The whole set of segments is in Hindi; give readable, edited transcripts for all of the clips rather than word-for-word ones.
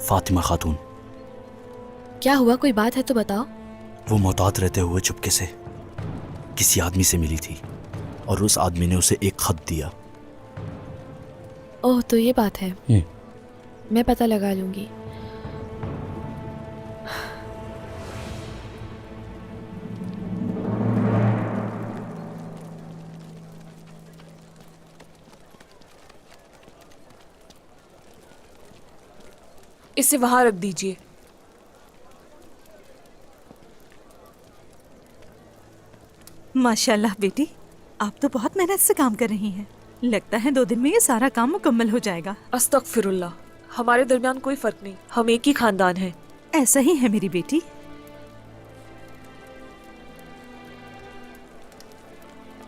फातिमा खातून। क्या हुआ, कोई बात है तो बताओ। वो मोहतात रहते हुए चुपके से किसी आदमी से मिली थी और उस आदमी ने उसे एक खत दिया। ओह, तो ये बात है। मैं पता लगा लूंगी। इसे वहां रख दीजिए। माशाल्लाह बेटी, आप तो बहुत मेहनत से काम कर रही हैं। लगता है 2 दिन में ये सारा काम मुकम्मल हो जाएगा। अस्तगफिरुल्लाह, हमारे दरमियान कोई फर्क नहीं, हम एक ही खानदान हैं। ऐसा ही है मेरी बेटी।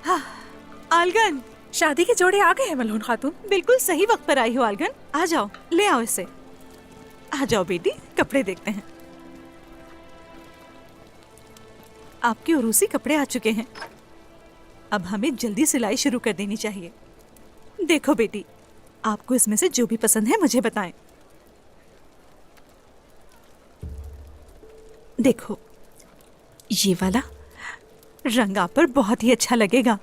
हाँ, आलगन, शादी के जोड़े आ गए हैं मलहून खातून। बिल्कुल सही वक्त पर आई हो आलगन। आ जाओ, ले आओ इसे। आ जाओ बेटी, कपड़े देखते हैं। आपके उरूसी कपड़े आ चुके हैं। अब हमें जल्दी सिलाई शुरू कर देनी चाहिए। देखो बेटी, आपको इसमें से जो भी पसंद है मुझे बताएं। देखो, ये वाला रंग आप पर बहुत ही अच्छा लगेगा।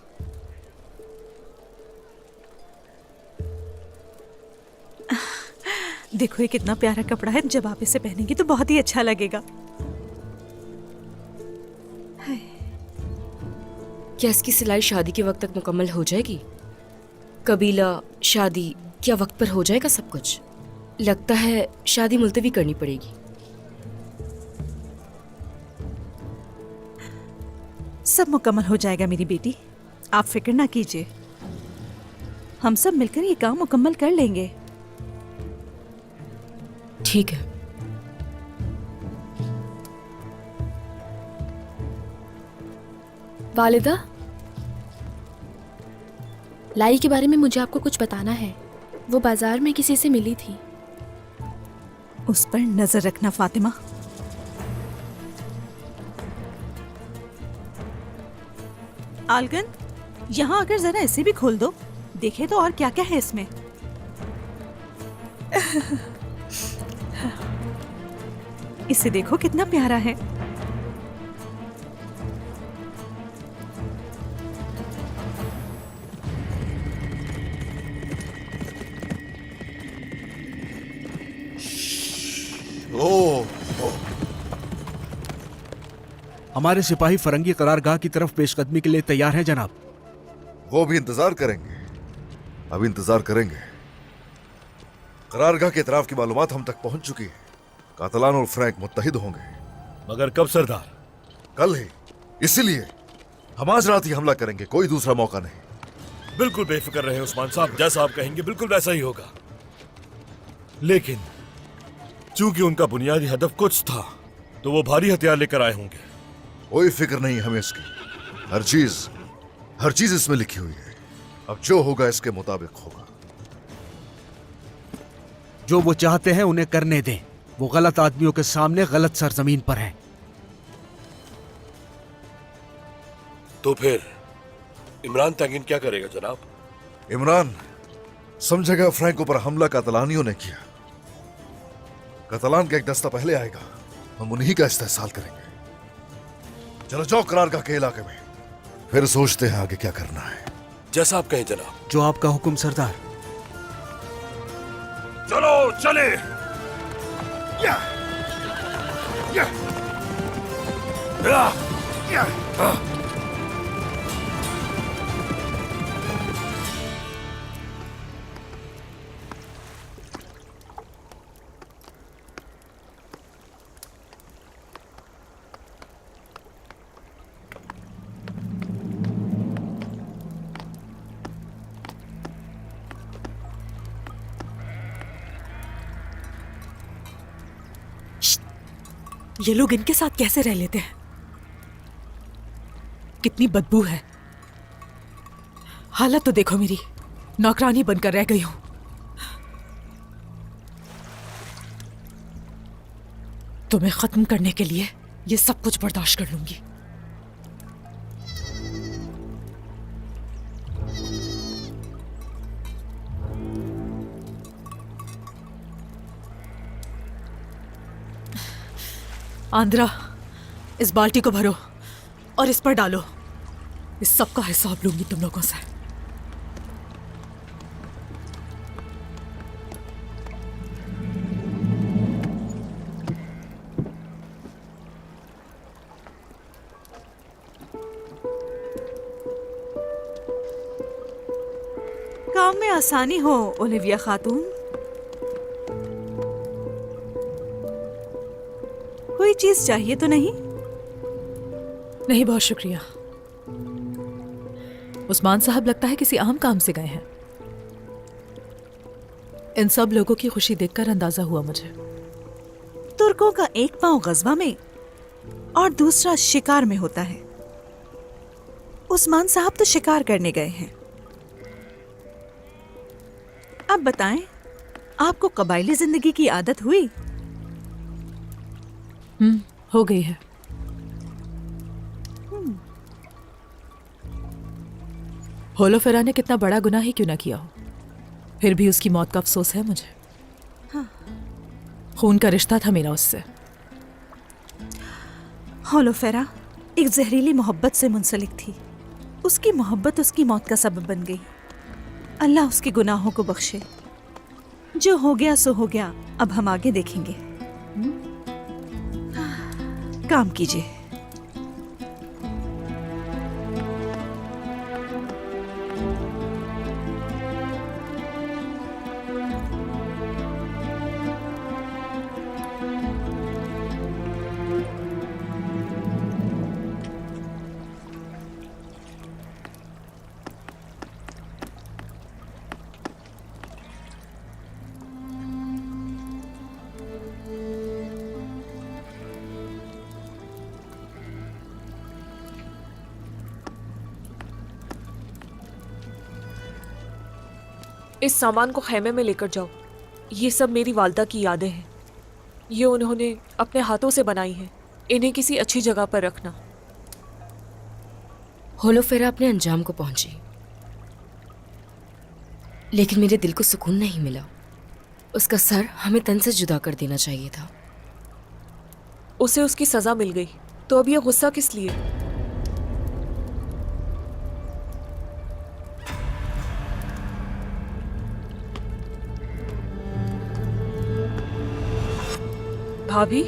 देखो ये कितना प्यारा कपड़ा है, जब आप इसे पहनेंगी तो बहुत ही अच्छा लगेगा। क्या इसकी सिलाई शादी के वक्त तक मुकम्मल हो जाएगी? कबीला, शादी, क्या वक्त पर हो जाएगा सब कुछ? लगता है शादी मुलतवी करनी पड़ेगी। सब मुकम्मल हो जाएगा मेरी बेटी, आप फिक्र ना कीजिए। हम सब मिलकर ये काम मुकम्मल कर लेंगे। ठीक है। वालिदा, लाई के बारे में मुझे आपको कुछ बताना है। वो बाजार में किसी से मिली थी। उस पर नजर रखना फातिमा। आलगन, यहाँ आकर जरा इसे भी खोल दो, देखे तो और क्या क्या है इसमें। इसे देखो कितना प्यारा है। हमारे सिपाही फरंगी करारगाह की तरफ पेशकदमी के लिए तैयार हैं जनाब। वो भी इंतजार करेंगे, अब इंतजार करेंगे। करारगाह के इतराफ की मालूमात हम तक पहुंच चुकी है। कातलान और फ्रैंक मुत्तहिद होंगे। मगर कब सरदार? कल ही, इसीलिए हम आज रात ही हमला करेंगे, कोई दूसरा मौका नहीं। बिल्कुल बेफिक्र रहे उस्मान साहब, जैसा आप कहेंगे बिल्कुल वैसा ही होगा। लेकिन चूंकि उनका बुनियादी हदफ कुछ था, तो वो भारी हथियार लेकर आए होंगे। कोई फिक्र नहीं हमें इसकी, हर चीज इसमें लिखी हुई है। अब जो होगा इसके मुताबिक होगा। जो वो चाहते हैं उन्हें करने दें। वो गलत आदमियों के सामने गलत सरजमीन पर हैं। तो फिर इमरान तंगीन क्या करेगा जनाब? इमरान समझेगा फ्रैंको पर हमला कातलानियों ने किया। कातलान का एक दस्ता पहले आएगा, हम उन्हीं का इस्तेहसाल करेंगे। चलो जाओ करारगाह के इलाके में, फिर सोचते हैं आगे क्या करना है। जैसा आप कहें जनाब। जो आपका हुक्म सरदार। चलो चले। या, या, या, या, या। ये लोग इनके साथ कैसे रह लेते हैं? कितनी बदबू है। हालत तो देखो मेरी, नौकरानी बनकर रह गई हूं। तुम्हें खत्म करने के लिए ये सब कुछ बर्दाश्त कर लूंगी। आंद्रा, इस बाल्टी को भरो और इस पर डालो। इस सब का हिसाब लूंगी तुम लोगों से। काम में आसानी हो ओलिविया खातून। कोई चीज चाहिए तो नहीं? नहीं, बहुत शुक्रिया। उस्मान साहब लगता है किसी अहम काम से गए हैं। इन सब लोगों की खुशी देखकर अंदाजा हुआ मुझे। तुर्कों का एक पांव गजवा में और दूसरा शिकार में होता है। उस्मान साहब तो शिकार करने गए हैं। अब बताएं, आपको कबायली जिंदगी की आदत हुई? हो गई है। होलोफेरा ने कितना बड़ा गुनाह ही क्यों ना किया हो, फिर भी उसकी मौत का अफसोस है मुझे। खून का रिश्ता था मेरा उससे। होलोफेरा एक जहरीली मोहब्बत से मुंसलिक थी। उसकी मोहब्बत उसकी मौत का सबब बन गई। अल्लाह उसके गुनाहों को बख्शे। जो हो गया सो हो गया, अब हम आगे देखेंगे। काम कीजिए। इस सामान को खेमे में लेकर जाओ। ये सब मेरी वालदा की यादें हैं। ये उन्होंने अपने हाथों से बनाई हैं। इन्हें किसी अच्छी जगह पर रखना। होलोफेरा अपने अंजाम को पहुंची, लेकिन मेरे दिल को सुकून नहीं मिला। उसका सर हमें तन से जुदा कर देना चाहिए था। उसे उसकी सजा मिल गई, तो अब ये गुस्सा किस लिए? भाभी,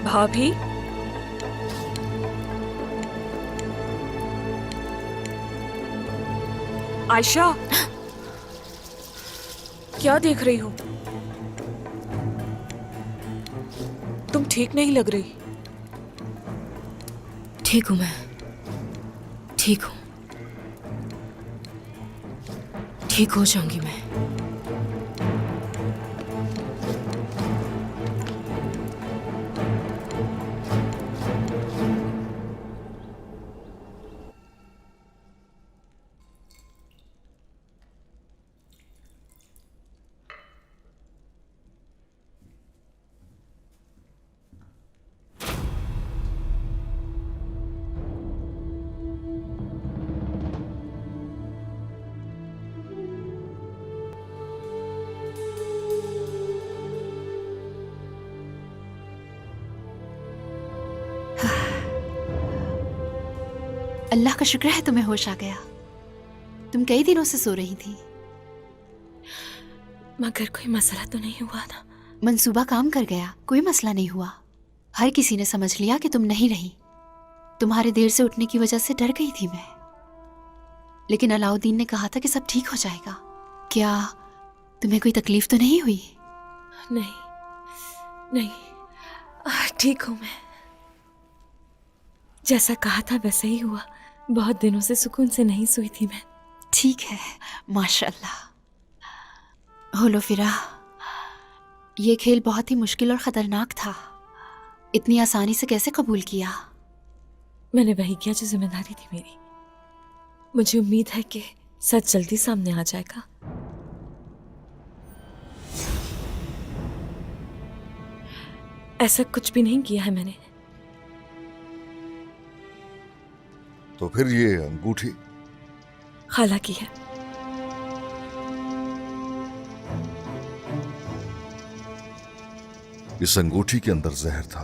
भाभी, आयशा, क्या देख रही हो? तुम ठीक नहीं लग रही। ठीक हूं मैं, ठीक हूं, ठीक हो जाऊंगी मैं। अल्लाह का शुक्र है तुम्हें होश आ गया। तुम कई दिनों से सो रही थी। मगर कोई मसला तो नहीं हुआ ना? मंसूबा काम कर गया, कोई मसला नहीं हुआ। हर किसी ने समझ लिया कि तुम नहीं रही। तुम्हारे देर से उठने की वजह से डर गई थी मैं, लेकिन अलाउद्दीन ने कहा था कि सब ठीक हो जाएगा। क्या तुम्हें कोई तकलीफ तो नहीं हुई? नहीं नहीं, ठीक हूँ मैं। जैसा कहा था वैसा ही हुआ। बहुत दिनों से सुकून से नहीं सोई थी मैं। ठीक है, माशाल्लाह। होलोफिरा, ये खेल बहुत ही मुश्किल और खतरनाक था। इतनी आसानी से कैसे कबूल किया? मैंने वही किया जो जिम्मेदारी थी मेरी। मुझे उम्मीद है कि सच जल्दी सामने आ जाएगा। ऐसा कुछ भी नहीं किया है मैंने। तो फिर ये अंगूठी? खाला की है। इस अंगूठी के अंदर जहर था।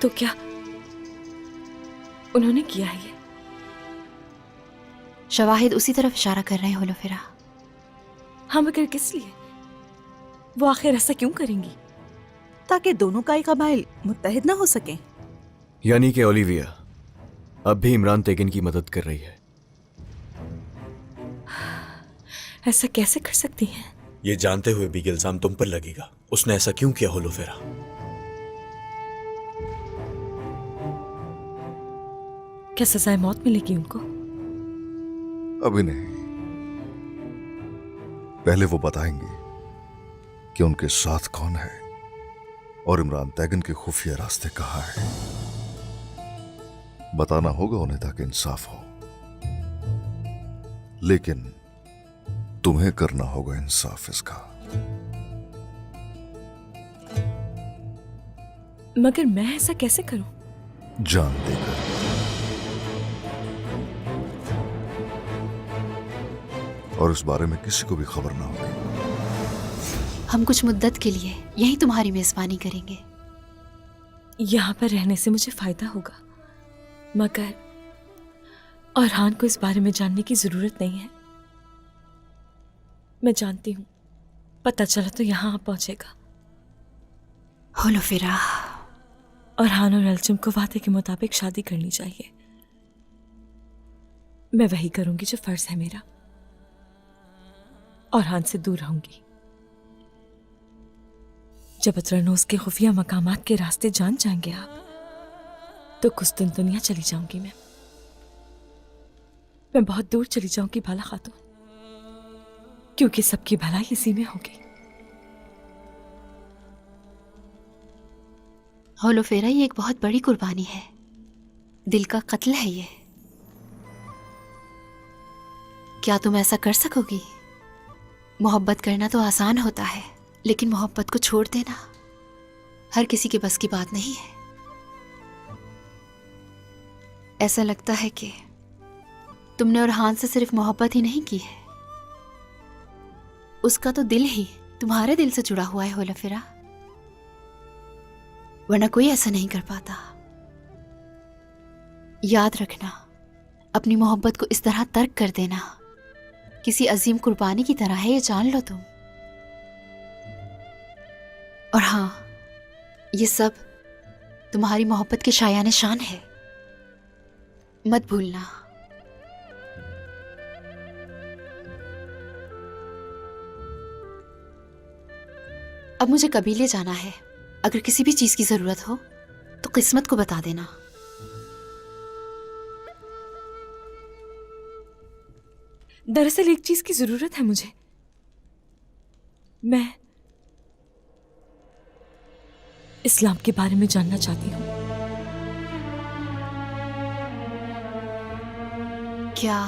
तो क्या उन्होंने किया है ये? शवाहिद उसी तरफ इशारा कर रहे हैं होलोफिरा। हाँ, मगर किस लिए? वो आखिर ऐसा क्यों करेंगी? ताकि दोनों का कबाइल मुत्तहिद ना हो सके। यानी कि ओलिविया अब भी इमरान तेगिन की मदद कर रही है। ऐसा कैसे कर सकती हैं? ये जानते हुए भी इल्जाम तुम पर लगेगा। उसने ऐसा क्यों किया होलोफेरा? क्या सजाए मौत मिलेगी उनको? अभी नहीं, पहले वो बताएंगे कि उनके साथ कौन है और इमरान तैगन के खुफिया रास्ते कहाँ हैं। बताना होगा उन्हें ताकि इंसाफ हो, लेकिन तुम्हें करना होगा इंसाफ इसका। मगर मैं ऐसा कैसे करूं? जान देकर। और इस बारे में किसी को भी खबर ना होगी। हम कुछ मुद्दत के लिए यही तुम्हारी मेजबानी करेंगे। यहाँ पर रहने से मुझे फायदा होगा, मगर औरहान को इस बारे में जानने की जरूरत नहीं है। मैं जानती हूँ, पता चला तो यहाँ पहुंचेगा। होलोफिरा, औरहान और अलचुम को वादे के मुताबिक शादी करनी चाहिए। मैं वही करूंगी जो फर्ज है मेरा। औरहान से दूर रहूंगी। जब अतरनोस के खुफिया मकामात के रास्ते जान जाएंगे आप, तो कुछ दिन दुनिया चली जाऊंगी मैं बहुत दूर चली जाऊंगी भाला खातून, क्योंकि सबकी भलाई इसी में होगी। होलोफेरा, ये एक बहुत बड़ी कुर्बानी है। दिल का कत्ल है ये। क्या तुम ऐसा कर सकोगी? मोहब्बत करना तो आसान होता है, लेकिन मोहब्बत को छोड़ देना हर किसी के बस की बात नहीं है। ऐसा लगता है कि तुमने औरहान से सिर्फ मोहब्बत ही नहीं की है, उसका तो दिल ही तुम्हारे दिल से जुड़ा हुआ है होलोफिरा, वरना कोई ऐसा नहीं कर पाता। याद रखना, अपनी मोहब्बत को इस तरह तर्क कर देना किसी अजीम कुर्बानी की तरह है, ये जान लो तुम। और हाँ, ये सब तुम्हारी मोहब्बत के शायान शान है, मत भूलना। अब मुझे कबीले जाना है। अगर किसी भी चीज की जरूरत हो तो किस्मत को बता देना। दरअसल एक चीज की जरूरत है मुझे। मैं इस्लाम के बारे में जानना चाहती हूँ। क्या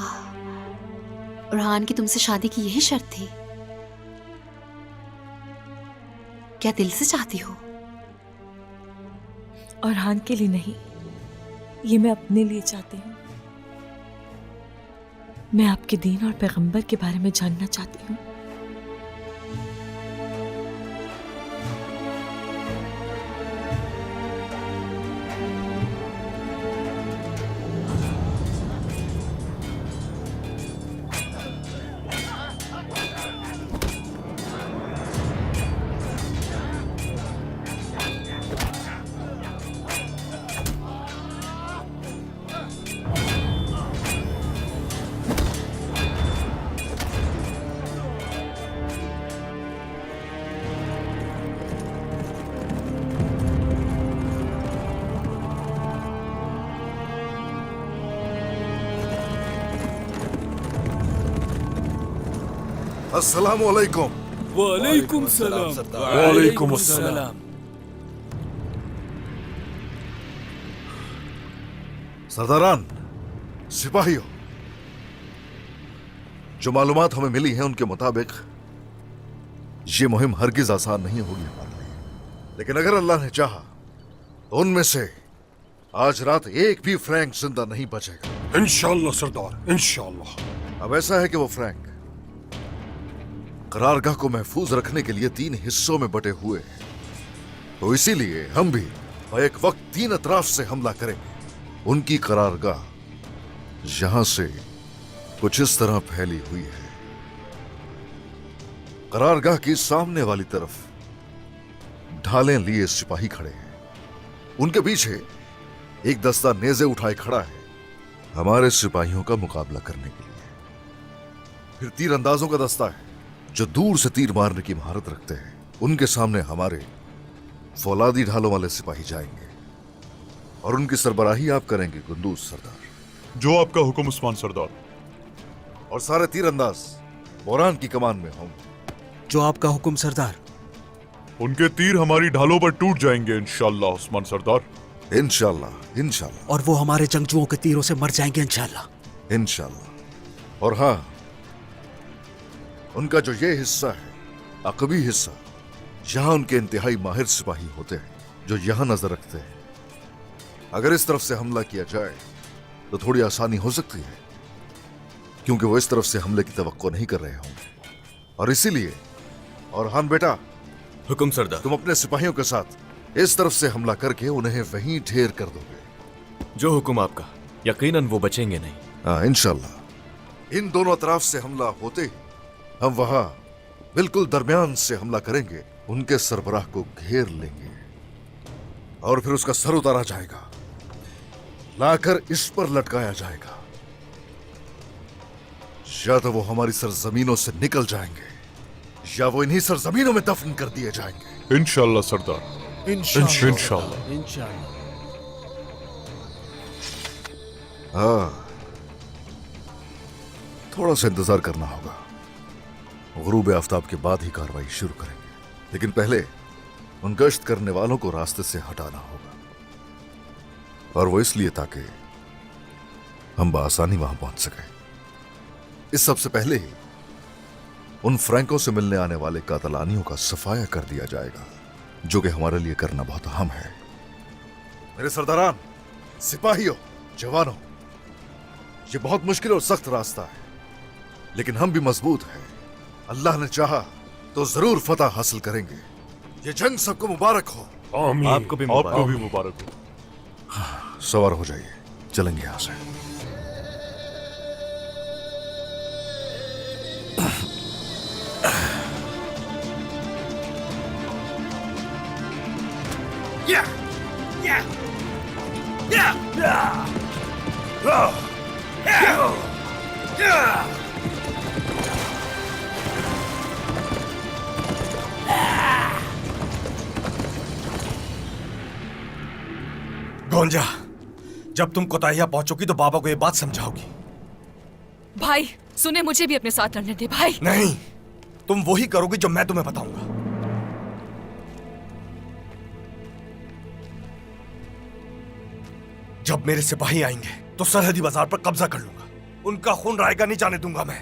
औरहान की तुमसे शादी की यही शर्त थी? क्या दिल से चाहती हो? औरहान के लिए नहीं, ये मैं अपने लिए चाहती हूँ। मैं आपके दीन और पैगंबर के बारे में जानना चाहती हूँ। अस्सलामु अलैकुम। वालेकुम अस्सलाम। सरदारान, सिपाहियों, जो मालूमात हमें मिली हैं उनके मुताबिक ये मुहिम हरगिज आसान नहीं होगी हमारे लिए, लेकिन अगर अल्लाह ने चाहा तो उनमें से आज रात एक भी फ्रैंक जिंदा नहीं बचेगा। इंशाअल्लाह सरदार, इंशाअल्लाह। अब ऐसा है कि वो फ्रैंक करारगाह को महफूज रखने के लिए 3 हिस्सों में बटे हुए हैं, तो इसीलिए हम भी एक वक्त 3 अतराफ से हमला करेंगे। उनकी करारगाह यहां से कुछ इस तरह फैली हुई है। करारगाह की सामने वाली तरफ ढालें लिए सिपाही खड़े हैं, उनके पीछे एक दस्ता नेज़े उठाए खड़ा है हमारे सिपाहियों का मुकाबला करने के लिए। फिर तीरंदाजों का दस्ता है जो दूर से तीर मारने की महारत रखते हैं, उनके सामने हमारे फौलादी ढालों वाले सिपाही जाएंगे और उनकी सरबराही आप करेंगे कुंदूस सरदार। जो आपका हुक्म उस्मान सरदार। और सारे तीरंदाज बोरान की कमान में होंगे। जो आपका हुक्म सरदार। उनके तीर हमारी ढालों पर टूट जाएंगे इंशाअल्लाह उस्मान सरदार। इंशाअल्लाह, इंशाअल्लाह। और वो हमारे जंगजुओं के तीरों से मर जाएंगे इंशाअल्लाह। इंशाअल्लाह। और हाँ, उनका जो ये हिस्सा है, अकबी हिस्सा, जहां उनके इंतहाई माहिर सिपाही होते हैं जो यहां नजर रखते हैं, अगर इस तरफ से हमला किया जाए तो थोड़ी आसानी हो सकती है, क्योंकि वो इस तरफ से हमले की तवक्को नहीं कर रहे होंगे। और इसीलिए, और हान बेटा, हुक्म सरदार। तुम अपने सिपाहियों के साथ इस तरफ से हमला करके उन्हें वहीं ढेर कर दोगे। जो हुक्म आपका, यकीनन वो बचेंगे नहीं। हाँ, इंशाल्लाह। इन दोनों तरफ से हमला होते ही हम वहां बिल्कुल दरमियान से हमला करेंगे, उनके सरबराह को घेर लेंगे और फिर उसका सर उतारा जाएगा, लाकर इस पर लटकाया जाएगा। या तो वो हमारी सरजमीनों से निकल जाएंगे या वो इन्हीं सरजमीनों में दफन कर दिए जाएंगे। इंशाअल्लाह सरदार, इंशाअल्लाह। हाँ, थोड़ा सा इंतजार करना होगा। गुरूब आफ्ताब के बाद ही कार्रवाई शुरू करेंगे, लेकिन पहले उन गश्त करने वालों को रास्ते से हटाना होगा, और वो इसलिए ताकि हम बआसानी वहां पहुंच सकें। इस सबसे पहले ही उन फ्रैंकों से मिलने आने वाले कातलानियों का सफाया कर दिया जाएगा, जो कि हमारे लिए करना बहुत अहम है। मेरे सरदारान, सिपाहियों, जवानों, ये बहुत मुश्किल और सख्त रास्ता है, लेकिन हम भी मजबूत हैं। अल्लाह ने चाहा तो जरूर फतह हासिल करेंगे। ये जंग सबको मुबारक हो। आमीन। आपको भी मुबारक। आपको भी मुबारक हो। सवार हो जाइए, चलेंगे यहां से। गोंजा, जब तुम कोताहिया पहुंचोगी तो बाबा को ये बात समझाओगी। भाई सुने, मुझे भी अपने साथ लड़ने दे भाई। नहीं, तुम वही करोगी जो मैं तुम्हें बताऊंगा। जब मेरे सिपाही आएंगे तो सरहदी बाजार पर कब्जा कर लूंगा। उनका खून रायगा नहीं जाने दूंगा मैं।